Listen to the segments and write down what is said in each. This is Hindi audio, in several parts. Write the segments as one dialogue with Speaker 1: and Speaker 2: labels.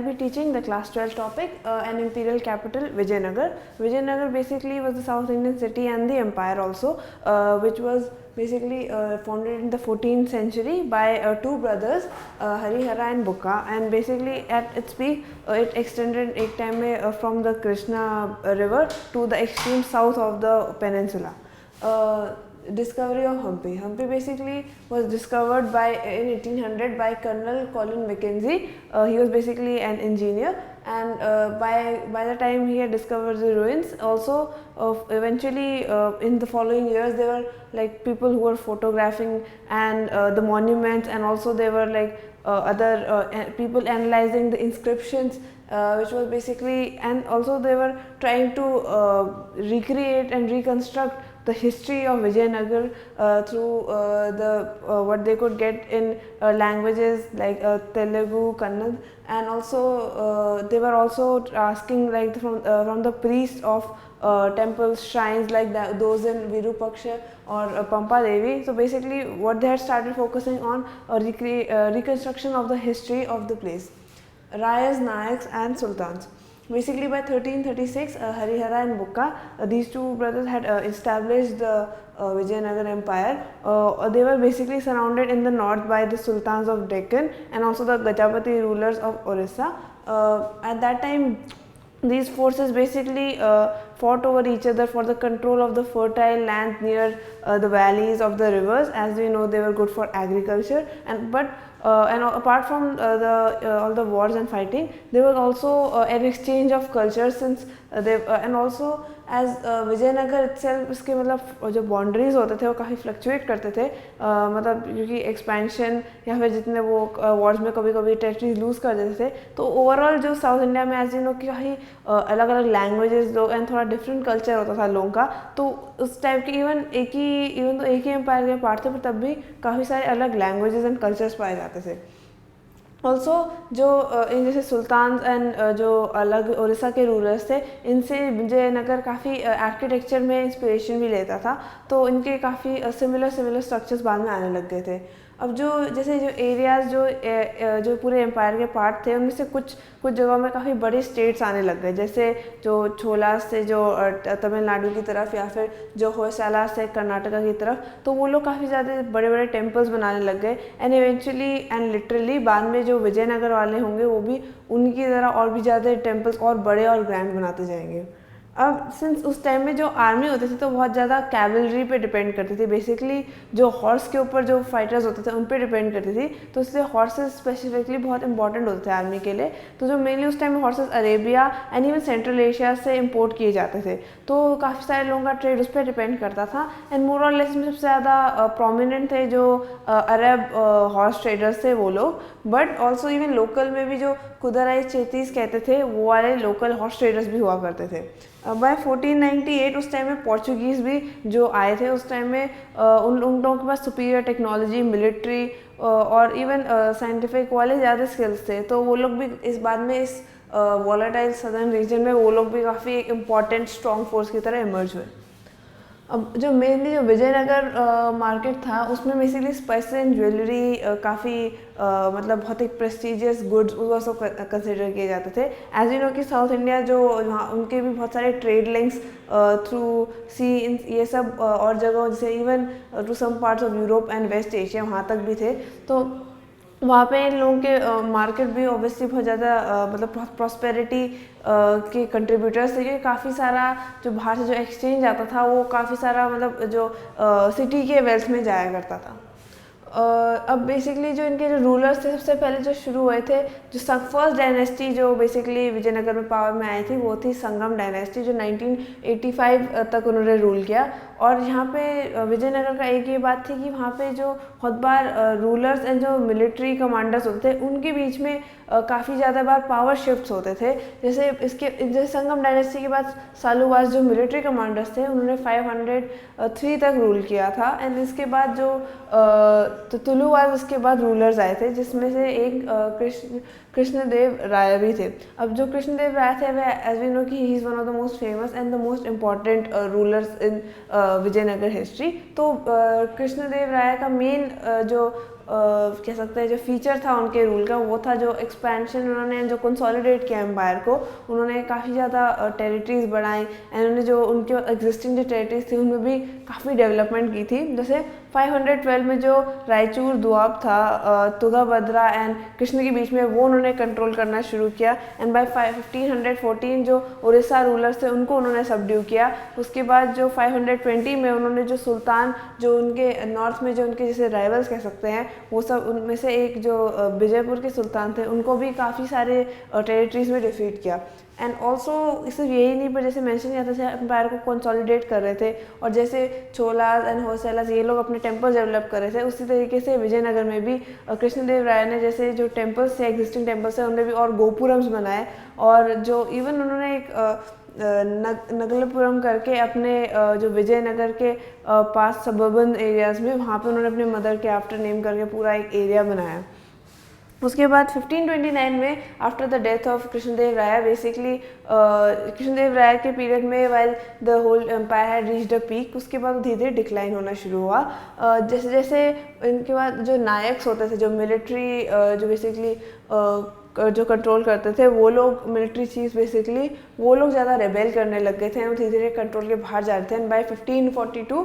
Speaker 1: I'll be teaching the class 12 topic, an imperial capital, Vijayanagar. Vijayanagar basically was the South Indian city and the empire also, which was basically founded in the 14th century by two brothers, Harihara and Bukka, and basically at its peak it extended एक time में from the Krishna river to the extreme south of the peninsula. Discovery of Hampi. Hampi basically was discovered by in 1800 by Colonel Colin Mackenzie. He was basically an engineer, and by the time he had discovered the ruins, also eventually in the following years there were like people who were photographing and the monuments, and also there were like other people analyzing the inscriptions, which was basically, and also they were trying to recreate and reconstruct the history of Vijayanagar through what they could get in languages like Telugu, Kannada, and also they were also asking like from the priests of temples, shrines like those in Virupaksha or Pampa Devi. So basically what they had started focusing on reconstruction of the history of the place. Rayas, Nayaks and Sultans. Basically by 1336, Harihara and Bukka, these two brothers had established the Vijayanagar empire. They were basically surrounded in the north by the sultans of Deccan and also the Gajapati rulers of Orissa. At that time, these forces basically fought over each other for the control of the fertile land near the valleys of the rivers. As we know, they were good for agriculture, and apart from all the wars and fighting, there was also an exchange of culture, since and also as Vijayanagar itself, इसके मतलब जो बाउंड्रीज होते थे वो काफ़ी फ्लक्चुएट करते थे, मतलब क्योंकि एक्सपेंशन या फिर जितने वो वॉर्स में कभी कभी टेरिटरीज लूज़ कर देते थे, तो ओवरऑल जो साउथ इंडिया में एज यू नो कि काफ़ी अलग अलग लैंग्वेजेस लोग एंड थोड़ा डिफरेंट कल्चर होता था लोगों का, तो उस टाइप की इवन तो एक ही एम्पायर के पार्ट थे, पर तब भी काफ़ी सारे अलग लैंग्वेजेस एंड कल्चर्स पाए जाते थे. ऑल्सो जो इन जैसे सुल्तान एंड जो अलग उड़ीसा के रूलर्स थे, इनसे विजयनगर काफ़ी आर्किटेक्चर में इंस्पिरेशन भी लेता था, तो इनके काफ़ी सिमिलर स्ट्रक्चर्स बाद में आने लग गए थे. अब जो जैसे जो एरियाज़ जो पूरे एम्पायर के पार्ट थे, उनमें से कुछ जगहों में काफ़ी बड़े स्टेट्स आने लग गए, जैसे जो छोला से जो तमिलनाडु की तरफ, या फिर जो होयसाला से कर्नाटका की तरफ, तो वो लोग काफ़ी ज़्यादा बड़े बड़े टेम्पल्स बनाने लग गए. एंड इवेंचुअली एंड लिटरली बाद में जो विजयनगर वाले होंगे वो भी उनकी तरह और भी ज़्यादा टेम्पल्स और बड़े और ग्रैंड बनाते जाएंगे. अब सिंस उस टाइम में जो आर्मी होती थी तो बहुत ज़्यादा कैवलरी पे डिपेंड करती थी, बेसिकली जो हॉर्स के ऊपर जो फाइटर्स होते थे उन पे डिपेंड करती थी, तो इसलिए हॉर्सेस स्पेसिफिकली बहुत इंपॉर्टेंट होते थे आर्मी के लिए. तो जो मेनली उस टाइम में horses Arabia and even central Asia से इम्पोर्ट किए जाते थे, तो काफ़ी सारे लोगों का ट्रेड उस पर डिपेंड करता था. एंड मोर और लेस में सबसे ज़्यादा प्रोमिनेंट थे जो अरब हॉर्स ट्रेडर्स थे वो लोग, बट ऑल्सो इवन लोकल में भी जो कुदराई चेतीस कहते थे वो वाले लोकल हॉर्स ट्रेडर्स भी हुआ करते थे. बाय 1498 उस टाइम में पोर्चुगीज़ भी जो आए थे, उस टाइम में उन लोगों के पास सुपीरियर टेक्नोलॉजी, मिलिट्री और इवन साइंटिफिक वाले ज़्यादा स्किल्स थे, तो वो लोग भी इस बाद में इस वॉलेटाइल सदर्न रीजन में वो लोग भी काफ़ी एक इम्पॉर्टेंट स्ट्रॉन्ग फोर्स की तरह इमर्ज हुए. अब जो मेनली जो विजयनगर मार्केट था, उसमें बेसिकली स्पाइसेस एंड ज्वेलरी काफ़ी मतलब बहुत एक प्रेस्टिजियस गुड्स वो सब कंसिडर किए जाते थे. एज यू नो कि साउथ इंडिया जो वहाँ उनके भी बहुत सारे ट्रेड लिंक्स थ्रू सी ये सब और जगहों जैसे even to some parts of Europe and West Asia वहाँ तक भी थे, तो वहाँ पे इन लोगों के मार्केट भी ऑब्वियसली बहुत ज़्यादा मतलब प्रॉस्पेरिटी के कंट्रीब्यूटर्स थे, काफ़ी सारा जो बाहर से जो एक्सचेंज आता था वो काफ़ी सारा मतलब जो सिटी के वेल्थ में जाया करता था. अब बेसिकली जो इनके जो रूलर्स थे, सबसे पहले जो शुरू हुए थे, जो फर्स्ट डायनेस्टी जो बेसिकली विजयनगर में पावर में आई थी वो थी संगम डायनेस्टी, जो 1985 तक उन्होंने रूल किया. और यहाँ पे विजयनगर का एक ये बात थी कि वहाँ पे जो बहुत बार रूलर्स एंड जो मिलिट्री कमांडर्स होते थे उनके बीच में काफ़ी ज़्यादा बार पावर शिफ्ट्स होते थे. जैसे संगम डायनेस्टी के बाद सालुवास जो मिलिट्री कमांडर्स थे उन्होंने 503 तक रूल किया था. एंड इसके बाद जो तो तुलुवास उसके बाद रूलर्स आए थे, जिसमें से एक कृष्णदेव राय भी थे. अब जो कृष्णदेव राय थे वह एज वी नो कि he is one of the most famous and the most important rulers in Vijayanagara history. तो कृष्णदेव राय का मेन जो कह सकते हैं जो फीचर था उनके रूल का, वो था जो एक्सपेंशन, उन्होंने जो कंसोलिडेट किया एम्पायर को, उन्होंने काफ़ी ज़्यादा टेरिटरीज बढ़ाई एंड उन्होंने जो उनके एग्जिस्टिंग जो टेरिटरीज थी उनमें भी काफ़ी डेवलपमेंट की थी। जैसे 512 में जो रायचूर दुआब था तुंगभद्रा एंड कृष्ण के बीच में, वो उन्होंने कंट्रोल करना शुरू किया एंड बाय 1514 जो उड़ीसा रूलर्स थे उनको उन्होंने सबड्यू किया। उसके बाद जो 520 में उन्होंने जो सुल्तान जो उनके नॉर्थ में जो उनके जैसे राइवल्स कह सकते हैं, वो सब उनमें से एक जो विजयपुर के सुल्तान थे उनको भी काफ़ी सारे टेरिटरीज में डिफीट किया। एंड ऑल्सो सिर्फ यही नहीं, पर जैसे मेंशन किया था एम्पायर को कंसोलिडेट कर रहे थे और जैसे चोलास एंड होयसलास ये लोग अपने टेम्पल्स डेवलप कर रहे थे, उसी तरीके से विजयनगर में भी कृष्णदेव राय ने जैसे जो टेम्पल्स थे, एग्जिस्टिंग टेम्पल्स हैं, उनमें भी और गोपुरम्स बनाए और जो इवन उन्होंने एक नगलपुरम करके अपने जो विजयनगर के पास सबर्बन एरियाज़ में, वहाँ पे उन्होंने अपने मदर के आफ्टर नेम करके पूरा एक एरिया बनाया। उसके बाद 1529 में after the death of Krishnadeva Raya, basically Krishnadeva Raya के पीरियड में while the whole empire had reached a peak, उसके बाद धीरे धीरे डिक्लाइन होना शुरू हुआ। जैसे जैसे इनके बाद जो नायक्स होते थे, जो मिलिट्री जो बेसिकली जो कंट्रोल करते थे, वो लोग मिलिट्री चीफ्स बेसिकली वो लोग ज़्यादा रेबेल करने लग गए थे और धीरे धीरे कंट्रोल के बाहर जा रहे थे। एंड बाय 1542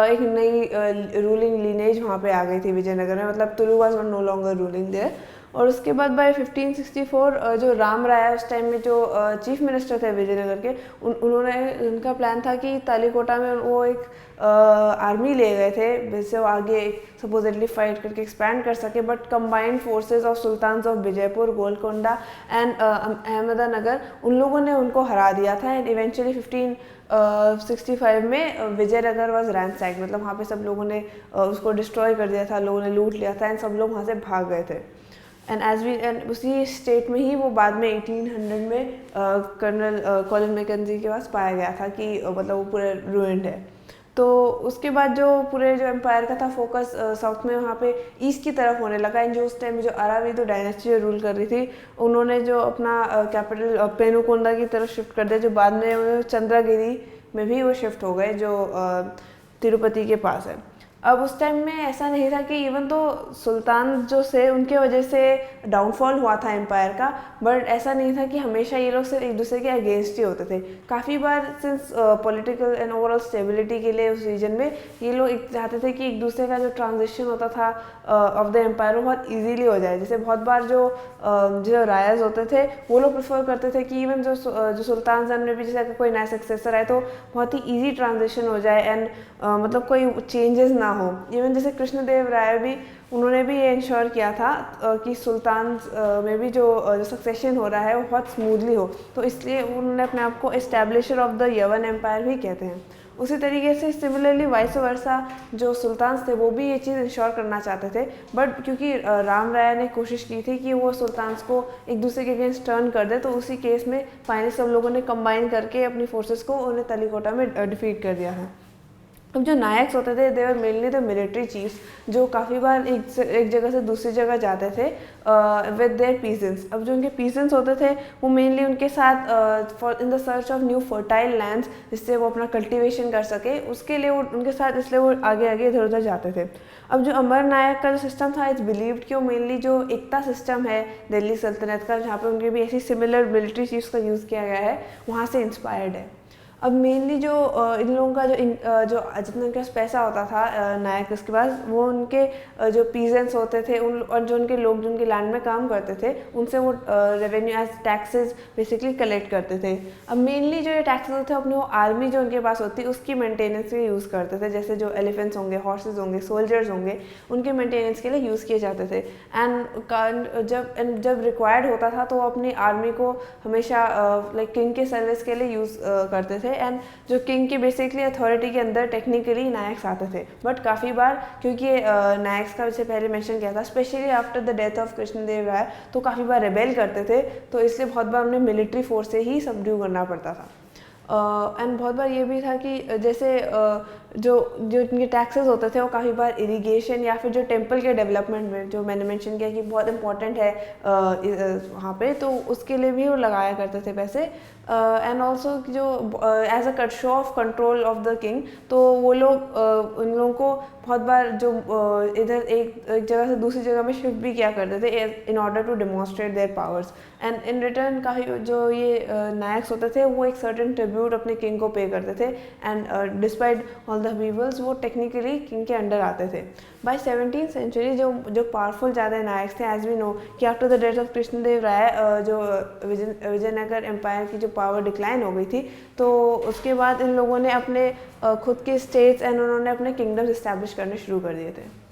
Speaker 1: एक नई रूलिंग लीनेज वहाँ पे आ गई थी विजयनगर में, मतलब Tulu was no longer ruling there. और उसके बाद बाय 1564 जो राम राय उस टाइम में जो चीफ मिनिस्टर थे विजयनगर के, उनका प्लान था कि तालीकोटा में वो एक आर्मी ले गए थे जिससे वो आगे सपोजिटली फाइट करके एक्सपैंड कर सके, but combined forces of sultans of Vijayapura, Golconda and Ahmednagar, उन लोगों ने उनको हरा दिया था। एंड इवेंचुअली 1565 में विजयनगर वाज रैंसैक्ड, मतलब वहाँ पे सब लोगों ने उसको डिस्ट्रॉय कर दिया था, लोगों ने लूट लिया था एंड सब लोग वहाँ से भाग गए थे। एंड उसी स्टेट में ही वो बाद में 1800 में कर्नल कॉलिन मैकेंजी के पास पाया गया था कि मतलब वो पूरे रूइंड है। तो उसके बाद जो पूरे जो एम्पायर का था फोकस साउथ में वहाँ पे ईस्ट की तरफ होने लगा। एंड जो उस टाइम जो अराविदो डायनेस्टी जो रूल कर रही थी, उन्होंने जो अपना कैपिटल पेनुकोंडा की तरफ शिफ्ट कर दिया, जो बाद में चंद्रगिरी में भी वो शिफ्ट हो गए जो तिरुपति के पास है। अब उस टाइम में ऐसा नहीं था कि इवन तो सुल्तान जो से उनके वजह से डाउनफॉल हुआ था एम्पायर का, बट ऐसा नहीं था कि हमेशा ये लोग सिर्फ एक दूसरे के अगेंस्ट ही होते थे। काफ़ी बार since political and overall stability के लिए उस रीजन में ये लोग चाहते थे कि एक दूसरे का जो ट्रांजिशन होता था ऑफ द एम्पायर वो बहुत ईजीली हो जाए। जैसे बहुत बार जो रायर्स होते थे वो लोग प्रेफर करते थे कि इवन जो सुल्तान जन में भी जैसे कोई नया सक्सेसर आए तो बहुत ही ईजी ट्रांजिशन हो जाए एंड मतलब कोई चेंजेस ना हो। इवन जैसे कृष्णदेव राय भी, उन्होंने भी ये इंश्योर किया था कि सुल्तान में भी जो सक्सेशन हो रहा है वो बहुत स्मूथली हो, तो इसलिए उन्होंने अपने आप को एस्टैब्लिशर ऑफ द यवन एम्पायर भी कहते हैं। उसी तरीके से सिमिलरली वाइस वर्सा जो सुल्तान थे वो भी ये चीज़ इंश्योर करना चाहते थे, बट क्योंकि राम राय ने कोशिश की थी कि वो सुल्तान को एक दूसरे के अगेंस्ट टर्न कर दे, तो उसी केस में फाइनली सब लोगों ने कंबाइन करके अपनी फोर्सेस को उन्हें तलीकोटा में डिफीट कर दिया है। अब जो नायक्स होते थे they were mainly the military chiefs, जो काफ़ी बार एक जगह से दूसरी जगह जाते थे विद देयर पीजेंट्स। अब जो उनके पीजेंट्स होते थे वो मेनली उनके साथ for in the search of new fertile lands, जिससे वो अपना कल्टीवेशन कर सके, उसके लिए वो उनके साथ इसलिए वो आगे आगे इधर उधर जाते थे। अब जो अमर नायक का जो सिस्टम था, इट्स बिलीव्ड कि वो मेनली जो एकता सिस्टम है दिल्ली सल्तनत का, जहाँ पे उनके भी ऐसी सिमिलर मिलिट्री चीफ्स का यूज़ किया गया है, वहाँ से इंस्पायर्ड है। अब मेनली जो इन लोगों का जो जितना उनके पास पैसा होता था नायक के पास, वो उनके जो पीजेंट्स होते थे और जो उनके लोग जो उनके लैंड में काम करते थे उनसे वो revenue as taxes basically collect करते थे। अब मेनली जो ये टैक्सेस होते हैं अपने वो आर्मी जो उनके पास होती है उसकी मेंटेनेंस के लिए यूज़ करते थे, जैसे जो एलिफेंट्स होंगे, हॉर्सेज होंगे, सोल्जर्स होंगे, उनके मेंटेनेंस के लिए यूज़ किए जाते थे। एंड जब रिक्वायर्ड होता था तो वो अपनी आर्मी को हमेशा लाइक किंग के सर्विस के लिए यूज़ करते थे। एंड जो किंग की बेसिकली अथॉरिटी के अंदर टेक्निकली नायक्स आते थे, बट काफ़ी बार क्योंकि नायक्स का जैसे पहले मेंशन किया था specially after the death of Krishnadeva Raya, तो काफ़ी बार रेबेल करते थे, तो इसलिए बहुत बार उन्हें मिलिट्री फोर्स से ही सबड्यू करना पड़ता था। एंड बहुत बार ये भी था कि जैसे जो जो इनके टैक्सेस होते थे वो काफ़ी बार इरिगेशन या फिर जो टेम्पल के डेवलपमेंट में, जो मैंने मेंशन किया कि बहुत इंपॉर्टेंट है वहाँ पे, तो उसके लिए भी वो लगाया करते थे पैसे। एंड ऑल्सो जो as a show of control of the king, तो वो लोग उन लोगों को बहुत बार जो इधर एक जगह से दूसरी जगह में शिफ्ट भी किया करते थे in order to demonstrate their powers. And in return काफ़ी जो ये नायक्स होते थे वो एक सर्टेन ट्रिब्यूट अपने किंग को पे करते थे, and despite all the upheavals वो टेक्निकली किंग के अंडर आते थे। बाय 17th सेंचुरी जो पावरफुल ज़्यादा नायक्स थे, एज वी नो कि after the death of Krishnadeva Raya जो विजयनगर एम्पायर की जो पावर डिक्लाइन हो गई थी, तो उसके बाद इन लोगों ने अपने खुद के स्टेट्स एंड उन्होंने अपने किंगडम्स इस्टेब्लिश करने शुरू कर दिए थे।